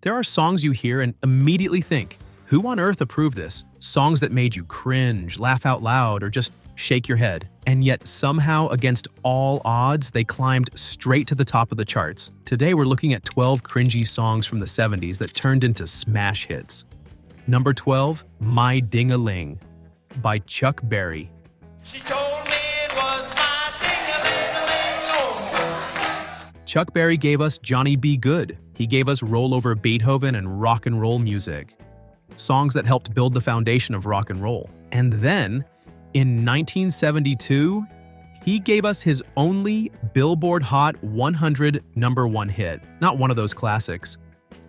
There are songs you hear and immediately think, who on earth approved this? Songs that made you cringe, laugh out loud, or just shake your head. And yet somehow, against all odds, they climbed straight to the top of the charts. Today we're looking at 12 cringy songs from the 70s that turned into smash hits. Number 12, My Ding-a-Ling by Chuck Berry. She told me it was my ding-a-ling-a-ling. Chuck Berry gave us Johnny B. Good. He gave us rollover Beethoven and rock and roll music. Songs that helped build the foundation of rock and roll. And then, in 1972, he gave us his only Billboard Hot 100 #1 hit. Not one of those classics.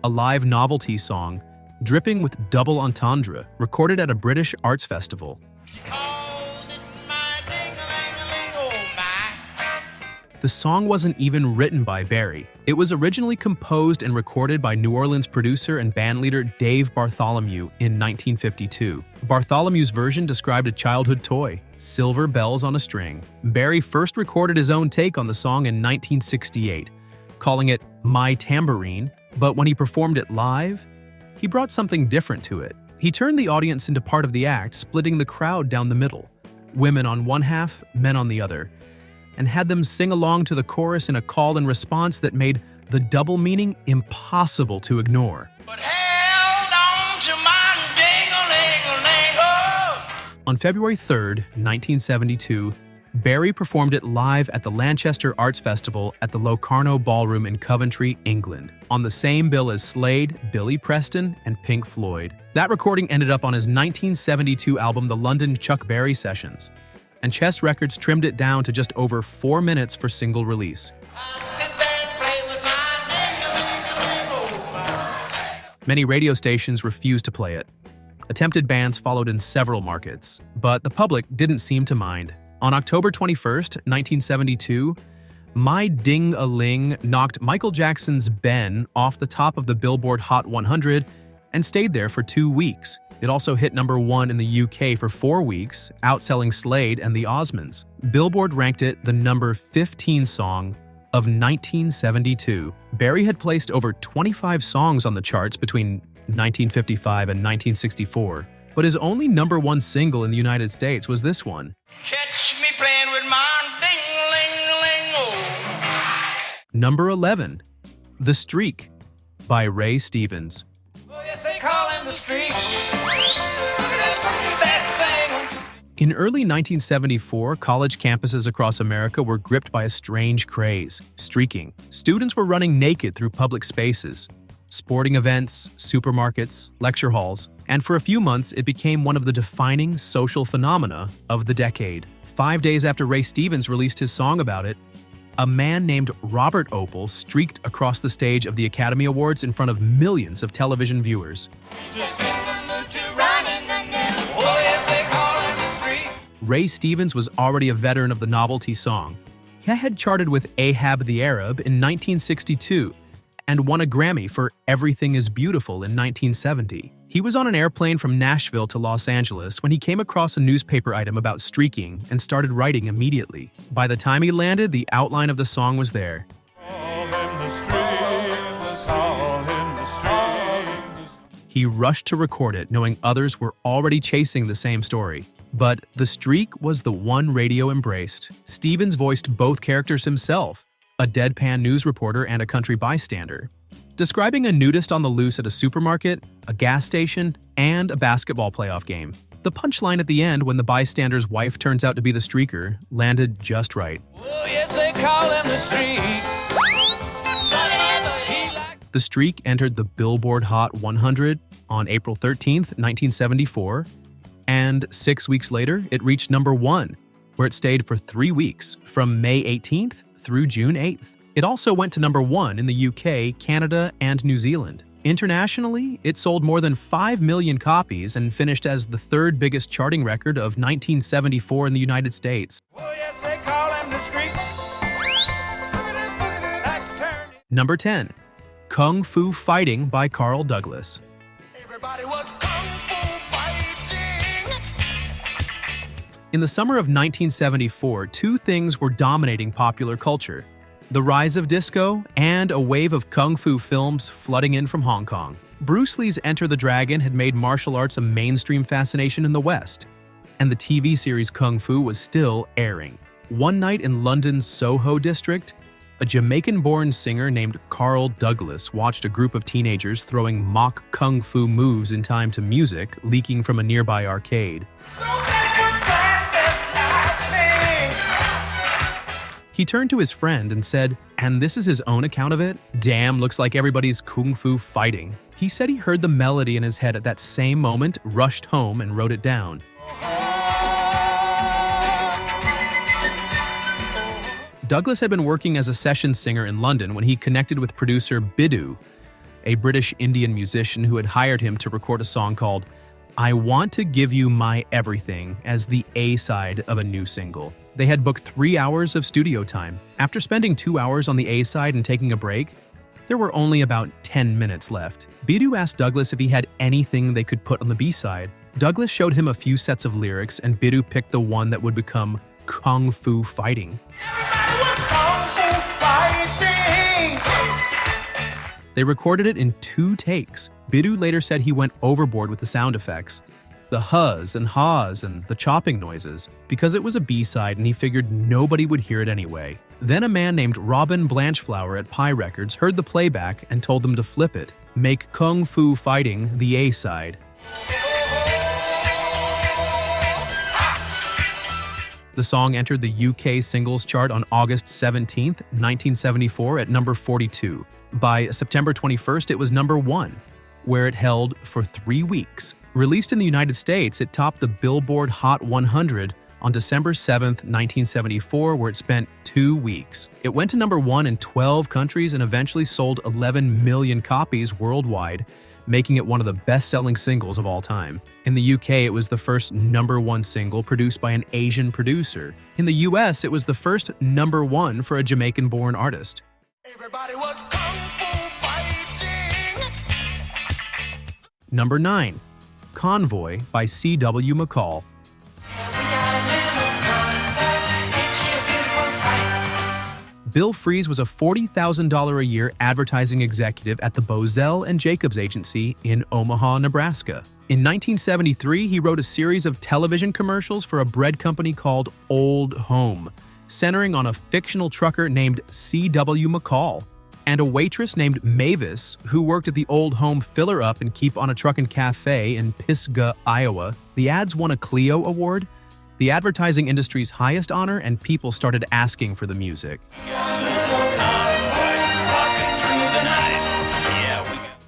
A live novelty song, dripping with double entendre, recorded at a British arts festival. She called it my ding-a-ling-a-ling, oh my. The song wasn't even written by Berry. It was originally composed and recorded by New Orleans producer and bandleader Dave Bartholomew in 1952. Bartholomew's version described a childhood toy, silver bells on a string. Berry first recorded his own take on the song in 1968, calling it My Tambourine, but when he performed it live, he brought something different to it. He turned the audience into part of the act, splitting the crowd down the middle, women on one half, men on the other, and had them sing along to the chorus in a call and response that made the double meaning impossible to ignore. But held on to my ding-a-ling-a-ling, oh. On February 3rd, 1972, Berry performed it live at the Lanchester Arts Festival at the Locarno Ballroom in Coventry, England, on the same bill as Slade, Billy Preston, and Pink Floyd. That recording ended up on his 1972 album The London Chuck Berry Sessions, and Chess Records trimmed it down to just over 4 minutes for single release. Many radio stations refused to play it. Attempted bans followed in several markets, but the public didn't seem to mind. On October 21st, 1972, My Ding-a-Ling knocked Michael Jackson's Ben off the top of the Billboard Hot 100 and stayed there for 2 weeks. It also hit #1 in the UK for 4 weeks, outselling Slade and the Osmonds. Billboard ranked it the number 15 song of 1972. Berry had placed over 25 songs on the charts between 1955 and 1964, but his only #1 single in the United States was this one. Catch me playing with my ding-a-ling-a-ling, oh. Number 11, The Streak by Ray Stevens. Oh, yes, they call him the streak. Best thing. In early 1974, college campuses across America were gripped by a strange craze, streaking. Students were running naked through public spaces, sporting events, supermarkets, lecture halls, and for a few months it became one of the defining social phenomena of the decade. 5 days after Ray Stevens released his song about it, a man named Robert Opel streaked across the stage of the Academy Awards in front of millions of television viewers. Just in the mood to run in the new. Oh, yes, they call him the streak. Ray Stevens was already a veteran of the novelty song. He had charted with Ahab the Arab in 1962 and won a Grammy for Everything is Beautiful in 1970. He was on an airplane from Nashville to Los Angeles when he came across a newspaper item about streaking and started writing immediately. By the time he landed, the outline of the song was there. He rushed to record it, knowing others were already chasing the same story. But the streak was the one radio embraced. Stevens voiced both characters himself, a deadpan news reporter and a country bystander, describing a nudist on the loose at a supermarket, a gas station, and a basketball playoff game. The punchline at the end, when the bystander's wife turns out to be the streaker, landed just right. Oh, yes, they call him the streak. The Streak entered the Billboard Hot 100 on April 13th, 1974, and 6 weeks later, it reached #1, where it stayed for 3 weeks, from May 18th through June 8th. It also went to #1 in the UK, Canada, and New Zealand. Internationally, it sold more than 5 million copies and finished as the third biggest charting record of 1974 in the United States. Oh, yes, they call him the streak. Number 10, Kung Fu Fighting by Carl Douglas. Everybody was kung fu fighting. In the summer of 1974, two things were dominating popular culture: the rise of disco, and a wave of kung fu films flooding in from Hong Kong. Bruce Lee's Enter the Dragon had made martial arts a mainstream fascination in the West, and the TV series Kung Fu was still airing. One night in London's Soho district, a Jamaican-born singer named Carl Douglas watched a group of teenagers throwing mock kung fu moves in time to music leaking from a nearby arcade. He turned to his friend and said, and this is his own account of it, "Damn, looks like everybody's kung fu fighting." He said he heard the melody in his head at that same moment, rushed home and wrote it down. Douglas had been working as a session singer in London when he connected with producer Biddu, a British Indian musician who had hired him to record a song called "I Want to Give You My Everything" as the A-side of a new single. They had booked 3 hours of studio time. After spending 2 hours on the A-side and taking a break, there were only about 10 minutes left. Biddu asked Douglas if he had anything they could put on the B-side. Douglas showed him a few sets of lyrics, and Biddu picked the one that would become Kung Fu Fighting. They recorded it in 2 takes. Biddu later said he went overboard with the sound effects, the huzz and haws and the chopping noises, because it was a B-side and he figured nobody would hear it anyway. Then a man named Robin Blanchflower at Pi Records heard the playback and told them to flip it, make Kung Fu Fighting the A-side. The song entered the UK singles chart on August 17, 1974 at number 42. By September 21st, it was number 1, where it held for 3 weeks. Released in the United States, it topped the Billboard Hot 100 on December 7, 1974, where it spent 2 weeks. It went to number 1 in 12 countries and eventually sold 11 million copies worldwide, making it one of the best-selling singles of all time. In the UK, it was the first number 1 single produced by an Asian producer. In the US, it was the first number 1 for a Jamaican-born artist. Everybody was kung fu fighting. Number 9. Convoy by C.W. McCall. Bill Fries was a $40,000 a year advertising executive at the Bozell and Jacobs Agency in Omaha, Nebraska. In 1973, he wrote a series of television commercials for a bread company called Old Home, centering on a fictional trucker named C.W. McCall and a waitress named Mavis who worked at the Old Home Filler Up and Keep on a Truckin' Cafe in Pisgah, Iowa. The ads won a Clio Award, the advertising industry's highest honor, and people started asking for the music.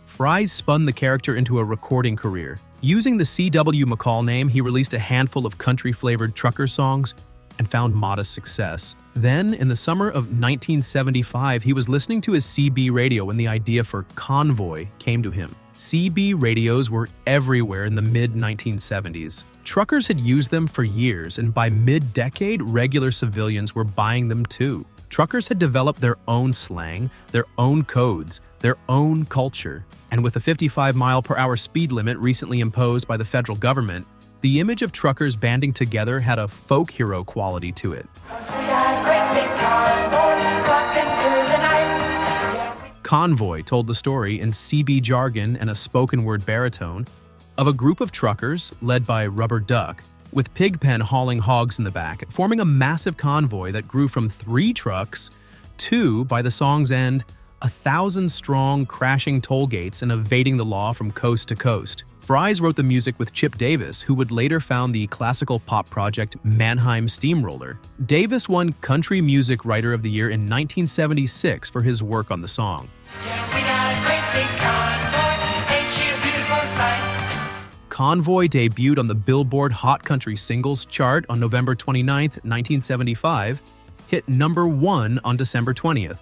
Fries spun the character into a recording career. Using the C.W. McCall name, he released a handful of country-flavored trucker songs and found modest success. Then, in the summer of 1975, he was listening to his CB radio when the idea for Convoy came to him. CB radios were everywhere in the mid-1970s. Truckers had used them for years, and by mid-decade, regular civilians were buying them too. Truckers had developed their own slang, their own codes, their own culture. And with a 55-mile-per-hour speed limit recently imposed by the federal government, the image of truckers banding together had a folk hero quality to it. Convoy told the story in CB jargon and a spoken-word baritone of a group of truckers, led by Rubber Duck, with Pigpen hauling hogs in the back, forming a massive convoy that grew from 3 trucks to, by the song's end, 1,000-strong crashing toll gates and evading the law from coast to coast. Fries wrote the music with Chip Davis, who would later found the classical pop project Mannheim Steamroller. Davis won Country Music Writer of the Year in 1976 for his work on the song. Convoy debuted on the Billboard Hot Country Singles chart on November 29, 1975, hit number 1 on December 20th,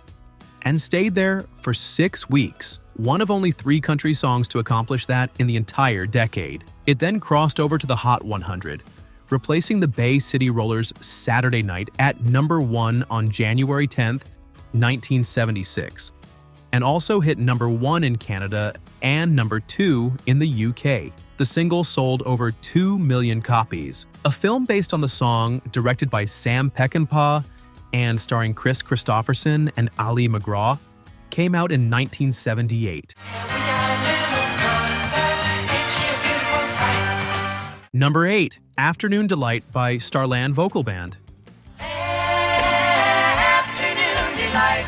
and stayed there for 6 weeks, one of only 3 country songs to accomplish that in the entire decade. It then crossed over to the Hot 100, replacing the Bay City Rollers' Saturday Night at number 1 on January 10, 1976, and also hit number 1 in Canada and number 2 in the UK. The single sold over 2 million copies. A film based on the song, directed by Sam Peckinpah and starring Chris Christopherson and Ali McGraw, came out in 1978. Number 8, Afternoon Delight by Starland Vocal Band. Afternoon delight.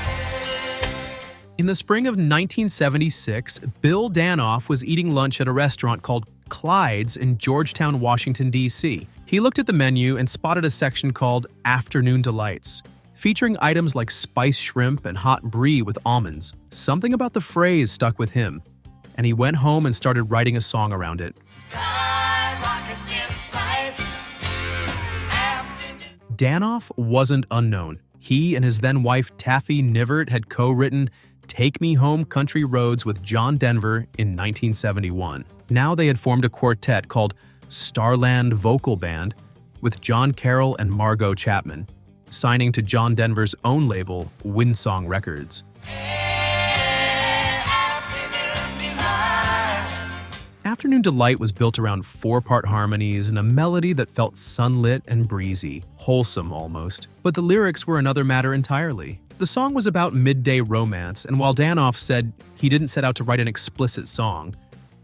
In the spring of 1976, Bill Danoff was eating lunch at a restaurant called Clyde's in Georgetown, Washington, D.C. He looked at the menu and spotted a section called Afternoon Delights, featuring items like spiced shrimp and hot brie with almonds. Something about the phrase stuck with him, and he went home and started writing a song around it. Skyrockets in flight. Afternoon. Danoff wasn't unknown. He and his then-wife Taffy Nivert had co-written Take Me Home Country Roads with John Denver in 1971. Now they had formed a quartet called Starland Vocal Band with John Carroll and Margot Chapman, signing to John Denver's own label, Windsong Records. Afternoon Delight was built around 4-part harmonies and a melody that felt sunlit and breezy, wholesome almost. But the lyrics were another matter entirely. The song was about midday romance, and while Danoff said he didn't set out to write an explicit song,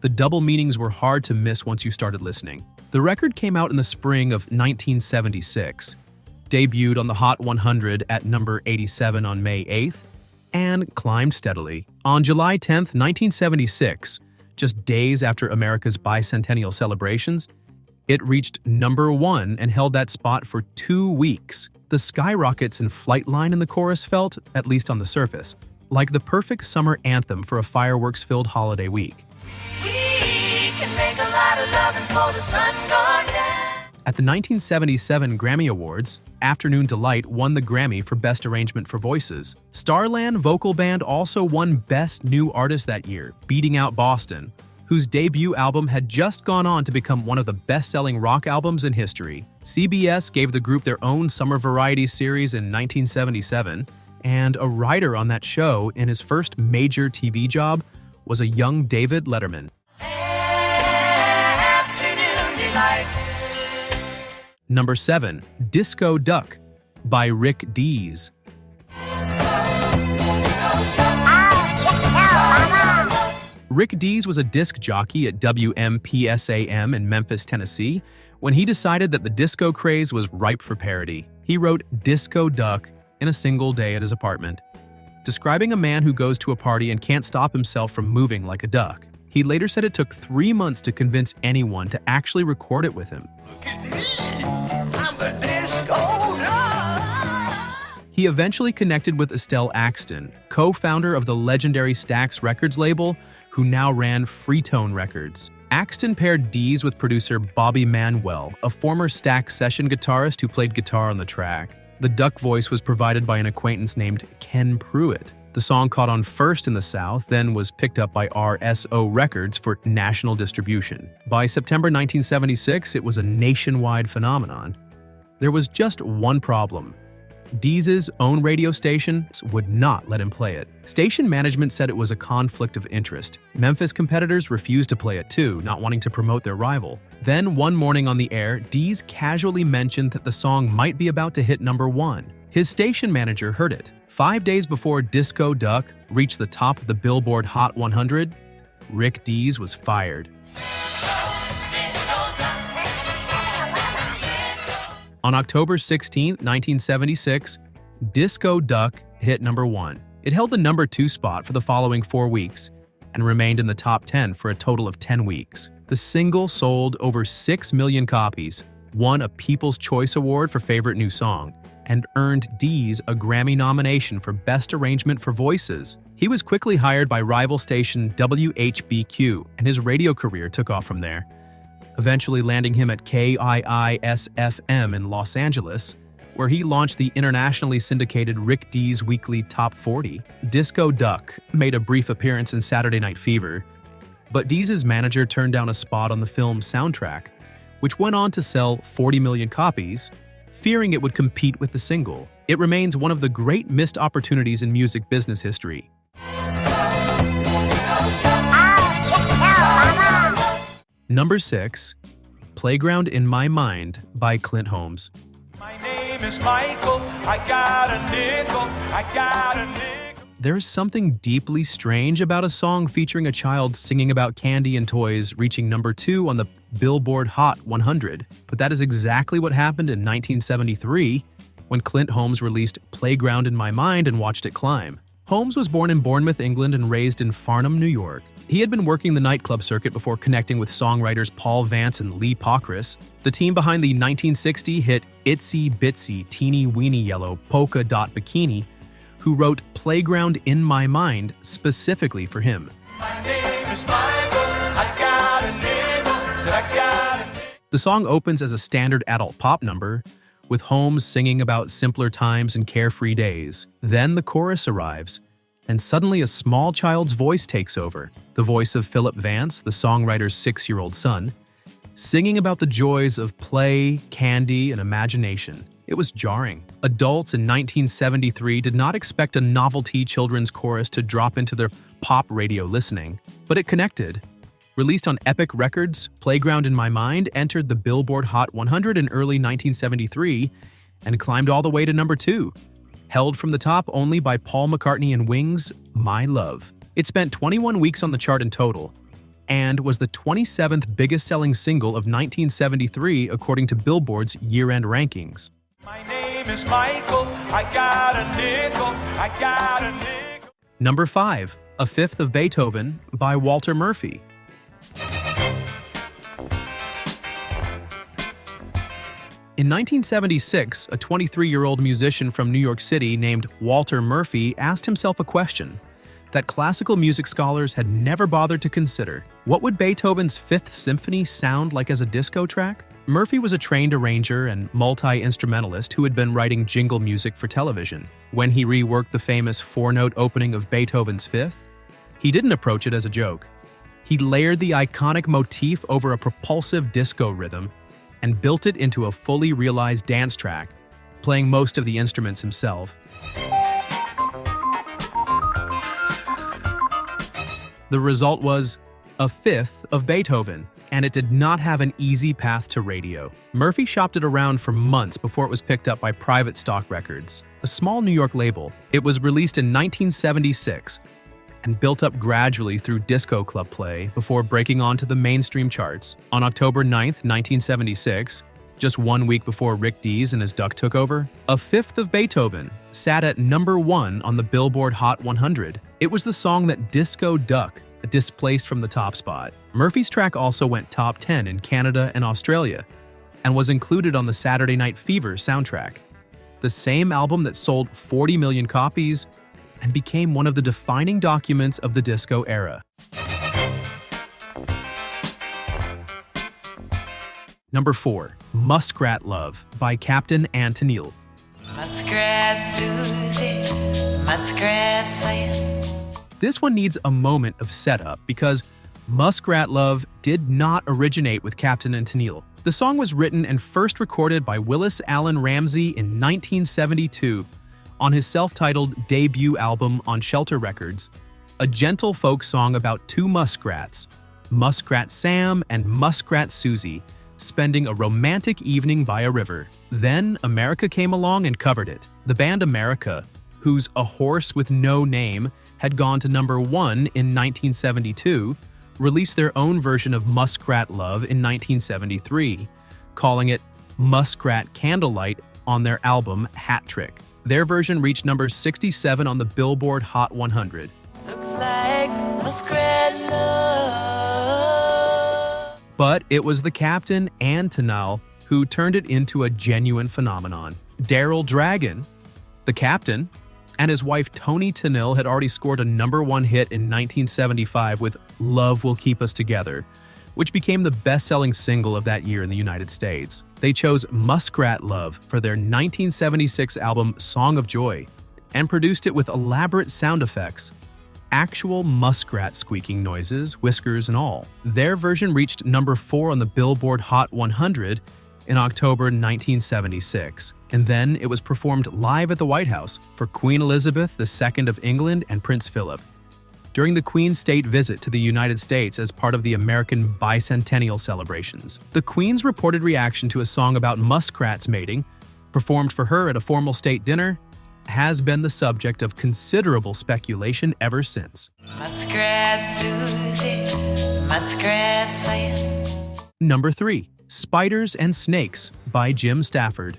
the double meanings were hard to miss once you started listening. The record came out in the spring of 1976, debuted on the Hot 100 at number 87 on May 8th, and climbed steadily. On July 10th, 1976, just days after America's bicentennial celebrations, it reached number 1 and held that spot for 2 weeks. The skyrockets and flight line in the chorus felt, at least on the surface, like the perfect summer anthem for a fireworks-filled holiday week. We can make a lot of loving for the sun gone down. At the 1977 Grammy Awards, Afternoon Delight won the Grammy for Best Arrangement for Voices. Starland Vocal Band also won Best New Artist that year, beating out Boston, whose debut album had just gone on to become one of the best-selling rock albums in history. CBS gave the group their own summer variety series in 1977, and a writer on that show in his first major TV job was a young David Letterman. Afternoon delight. Number 7, Disco Duck by Rick Dees. Rick Dees was a disc jockey at WMPSAM in Memphis, Tennessee, when he decided that the disco craze was ripe for parody. He wrote Disco Duck in a single day at his apartment, describing a man who goes to a party and can't stop himself from moving like a duck. He later said it took 3 months to convince anyone to actually record it with him. Look at me. I'm the disco duck. He eventually connected with Estelle Axton, co-founder of the legendary Stax Records label, who now ran Freetone Records. Axton paired Dees with producer Bobby Manuel, a former Stax session guitarist who played guitar on the track. The duck voice was provided by an acquaintance named Ken Pruitt. The song caught on first in the South, then was picked up by RSO Records for national distribution. By September 1976, it was a nationwide phenomenon. There was just one problem. Dees' own radio station would not let him play it. Station management said it was a conflict of interest. Memphis competitors refused to play it too, not wanting to promote their rival. Then one morning on the air, Dees casually mentioned that the song might be about to hit number 1. His station manager heard it. 5 days before Disco Duck reached the top of the Billboard Hot 100, Rick Dees was fired. On October 16, 1976, Disco Duck hit number 1. It held the number 2 spot for the following 4 weeks and remained in the top 10 for a total of 10 weeks. The single sold over 6 million copies, won a People's Choice Award for Favorite New Song, and earned Dees a Grammy nomination for Best Arrangement for Voices. He was quickly hired by rival station WHBQ, and his radio career took off from there, eventually landing him at KIIS-FM in Los Angeles, where he launched the internationally syndicated Rick Dees Weekly Top 40. Disco Duck made a brief appearance in Saturday Night Fever, but Dees' manager turned down a spot on the film's soundtrack, which went on to sell 40 million copies, fearing it would compete with the single. It remains one of the great missed opportunities in music business history. Number 6, Playground in My Mind by Clint Holmes. My name name is Michael. I got a nickel. I got a nickel. There's something deeply strange about a song featuring a child singing about candy and toys reaching number 2 on the Billboard Hot 100. But that is exactly what happened in 1973 when Clint Holmes released Playground in My Mind and watched it climb. Holmes was born in Bournemouth, England and raised in Farnham, New York. He had been working the nightclub circuit before connecting with songwriters Paul Vance and Lee Pockris, the team behind the 1960 hit Itsy Bitsy Teeny Weeny Yellow Polka Dot Bikini, who wrote Playground in My Mind specifically for him. My name is Michael. I got a nickel. Said I got a nickel. The song opens as a standard adult pop number, with Holmes singing about simpler times and carefree days. Then the chorus arrives, and suddenly a small child's voice takes over, the voice of Philip Vance, the songwriter's 6-year-old son, singing about the joys of play, candy, and imagination. It was jarring. Adults in 1973 did not expect a novelty children's chorus to drop into their pop radio listening, but it connected. Released on Epic Records, Playground in My Mind entered the Billboard Hot 100 in early 1973 and climbed all the way to number 2, held from the top only by Paul McCartney and Wings' My Love. It spent 21 weeks on the chart in total and was the 27th biggest-selling single of 1973 according to Billboard's year-end rankings. My name is Michael. I got a nickel. I got a nickel. Number 5, A Fifth of Beethoven by Walter Murphy. In 1976, a 23-year-old musician from New York City named Walter Murphy asked himself a question that classical music scholars had never bothered to consider. What would Beethoven's Fifth Symphony sound like as a disco track? Murphy was a trained arranger and multi-instrumentalist who had been writing jingle music for television. When he reworked the famous 4-note opening of Beethoven's Fifth, he didn't approach it as a joke. He layered the iconic motif over a propulsive disco rhythm and built it into a fully realized dance track, playing most of the instruments himself. The result was A Fifth of Beethoven, and it did not have an easy path to radio. Murphy shopped it around for months before it was picked up by Private Stock Records, a small New York label. It was released in 1976 and built up gradually through disco club play before breaking onto the mainstream charts. On October 9, 1976, just 1 week before Rick Dees and his Duck took over, A Fifth of Beethoven sat at number 1 on the Billboard Hot 100. It was the song that Disco Duck displaced from the top spot. Murphy's track also went top 10 in Canada and Australia, and was included on the Saturday Night Fever soundtrack, the same album that sold 40 million copies and became one of the defining documents of the disco era. Number 4, Muskrat Love by Captain and Tennille. Muskrat Susie, Muskrat Sam. This one needs a moment of setup because Muskrat Love did not originate with Captain and Tennille. The song was written and first recorded by Willis Allen Ramsey in 1972 on his self-titled debut album on Shelter Records, a gentle folk song about 2 muskrats, Muskrat Sam and Muskrat Susie, spending a romantic evening by a river. Then America came along and covered it. The band America, whose A Horse with No Name had gone to number 1 in 1972, released their own version of Muskrat Love in 1973, calling it Muskrat Candlelight on their album Hat Trick. Their version reached number 67 on the Billboard Hot 100. Looks like muskrat love. But it was the Captain and Tennille who turned it into a genuine phenomenon. Daryl Dragon, the Captain, and his wife Toni Tennille had already scored a number 1 hit in 1975 with Love Will Keep Us Together, which became the best-selling single of that year in the United States. They chose Muskrat Love for their 1976 album Song of Joy and produced it with elaborate sound effects, actual muskrat squeaking noises, whiskers and all. Their version reached number 4 on the Billboard Hot 100 in October 1976, and then it was performed live at the White House for Queen Elizabeth II of England and Prince Philip during the Queen's state visit to the United States as part of the American bicentennial celebrations. The Queen's reported reaction to a song about muskrats mating performed for her at a formal state dinner, has been the subject of considerable speculation ever since. Muskrat Susie, Muskrat saying. Number 3. Spiders and Snakes by Jim Stafford.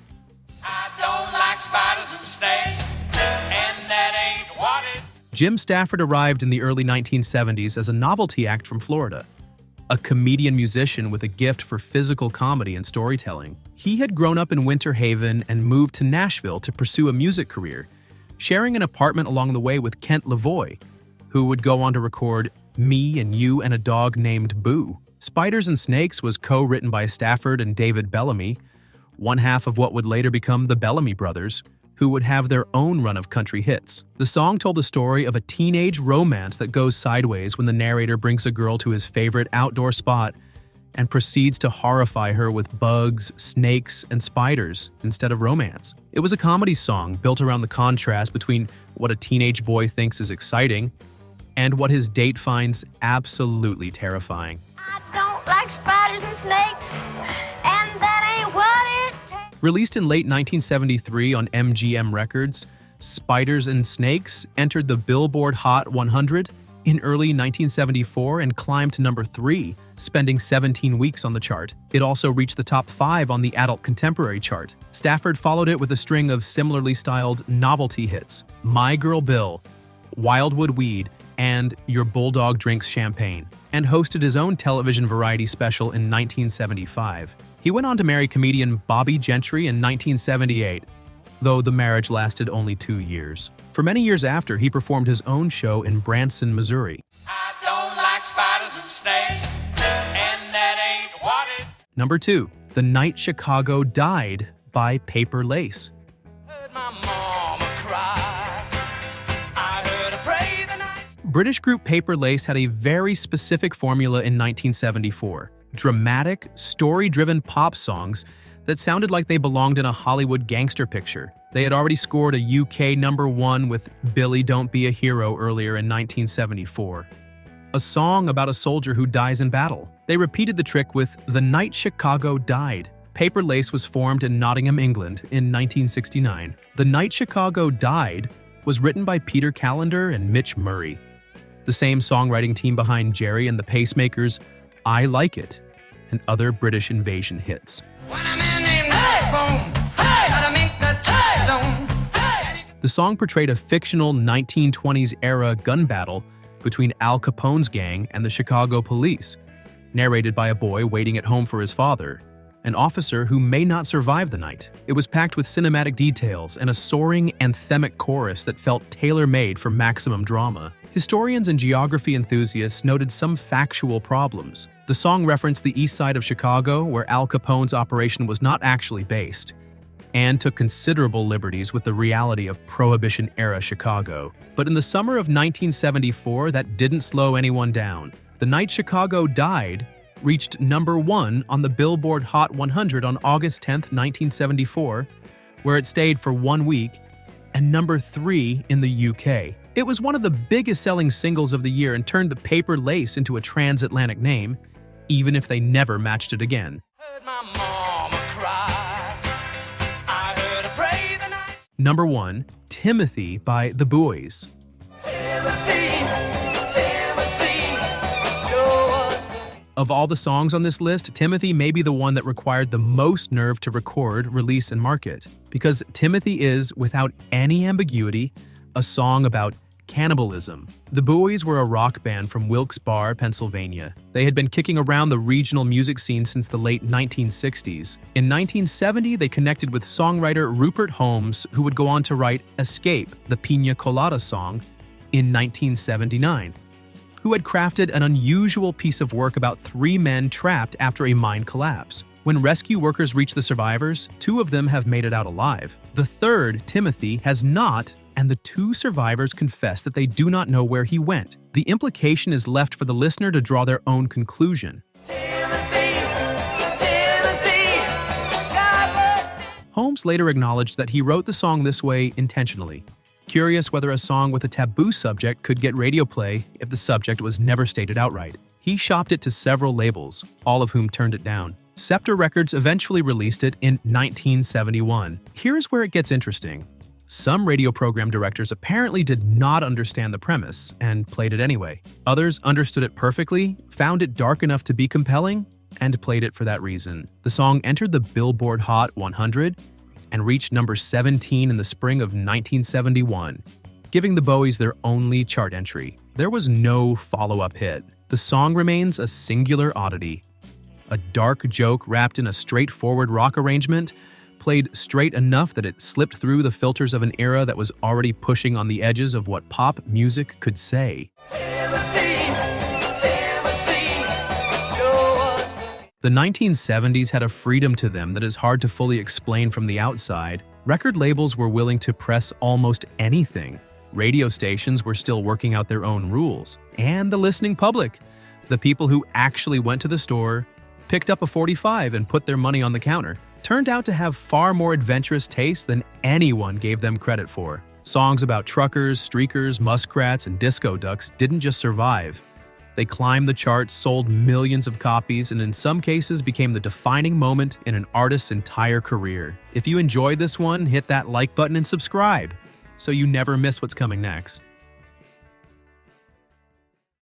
I don't like spiders and snakes, and that ain't what it. Jim Stafford arrived in the early 1970s as a novelty act from Florida, a comedian musician with a gift for physical comedy and storytelling. He had grown up in Winter Haven and moved to Nashville to pursue a music career, sharing an apartment along the way with Kent Lavoie, who would go on to record Me and You and a Dog Named Boo. Spiders and Snakes was co-written by Stafford and David Bellamy, one half of what would later become the Bellamy Brothers, who would have their own run of country hits. The song told the story of a teenage romance that goes sideways when the narrator brings a girl to his favorite outdoor spot and proceeds to horrify her with bugs, snakes, and spiders instead of romance. It was a comedy song built around the contrast between what a teenage boy thinks is exciting and what his date finds absolutely terrifying. I don't like spiders and snakes, and that ain't what it takes. Released in late 1973 on MGM Records, Spiders and Snakes entered the Billboard Hot 100 in early 1974 and climbed to number 3, spending 17 weeks on the chart. It also reached the top 5 on the Adult Contemporary chart. Stafford followed it with a string of similarly styled novelty hits, My Girl Bill, Wildwood Weed, and Your Bulldog Drinks Champagne, and hosted his own television variety special in 1975. He went on to marry comedian Bobby Gentry in 1978, though the marriage lasted only 2 years. For many years after, he performed his own show in Branson, Missouri. I don't like spiders and snakes, and that ain't what it. Number 2. The Night Chicago Died by Paper Lace. Heard my mama cry. I heard her pray the night. British group Paper Lace had a very specific formula in 1974. Dramatic, story-driven pop songs that sounded like they belonged in a Hollywood gangster picture. They had already scored a UK #1 with Billy Don't Be a Hero earlier in 1974. A song about a soldier who dies in battle. They repeated the trick with The Night Chicago Died. Paper Lace was formed in Nottingham, England in 1969. The Night Chicago Died was written by Peter Callender and Mitch Murray, the same songwriting team behind Jerry and the Pacemakers' I Like It and other British invasion hits. When a man named Boom, try to make the time zone. The song portrayed a fictional 1920s era gun battle between Al Capone's gang and the Chicago police, narrated by a boy waiting at home for his father, an officer who may not survive the night. It was packed with cinematic details and a soaring anthemic chorus that felt tailor-made for maximum drama. Historians and geography enthusiasts noted some factual problems. The song referenced the east side of Chicago, where Al Capone's operation was not actually based, and took considerable liberties with the reality of Prohibition-era Chicago. But in the summer of 1974, that didn't slow anyone down. The Night Chicago Died reached #1 on the Billboard Hot 100 on August 10, 1974, where it stayed for 1 week, and #3 in the UK. It was one of the biggest selling singles of the year and turned the Paper Lace into a transatlantic name, even if they never matched it again. Heard my mama cry. I heard her pray the night. Number 1, Timothy by The Boys. Timothy, Joe was. Of all the songs on this list, Timothy may be the one that required the most nerve to record, release, and market, because Timothy is, without any ambiguity, a song about cannibalism. The Boys were a rock band from Wilkes-Barre, Pennsylvania. They had been kicking around the regional music scene since the late 1960s. In 1970, they connected with songwriter Rupert Holmes, who would go on to write Escape, the Pina Colada song, in 1979, who had crafted an unusual piece of work about 3 men trapped after a mine collapse. When rescue workers reach the survivors, 2 of them have made it out alive. The third, Timothy, has not, and the 2 survivors confess that they do not know where he went. The implication is left for the listener to draw their own conclusion. Timothy, Holmes later acknowledged that he wrote the song this way intentionally, curious whether a song with a taboo subject could get radio play if the subject was never stated outright. He shopped it to several labels, all of whom turned it down. Scepter Records eventually released it in 1971. Here's where it gets interesting. Some radio program directors apparently did not understand the premise and played it anyway. Others understood it perfectly, found it dark enough to be compelling, and played it for that reason. The song entered the Billboard Hot 100 and reached number 17 in the spring of 1971, giving the Bowies their only chart entry. There was no follow-up hit. The song remains a singular oddity. A dark joke wrapped in a straightforward rock arrangement, played straight enough that it slipped through the filters of an era that was already pushing on the edges of what pop music could say. The 1970s had a freedom to them that is hard to fully explain from the outside. Record labels were willing to press almost anything. Radio stations were still working out their own rules. And the listening public, the people who actually went to the store, picked up a 45 and put their money on the counter, turned out to have far more adventurous tastes than anyone gave them credit for. Songs about truckers, streakers, muskrats, and disco ducks didn't just survive. They climbed the charts, sold millions of copies, and in some cases became the defining moment in an artist's entire career. If you enjoyed this one, hit that like button and subscribe so you never miss what's coming next.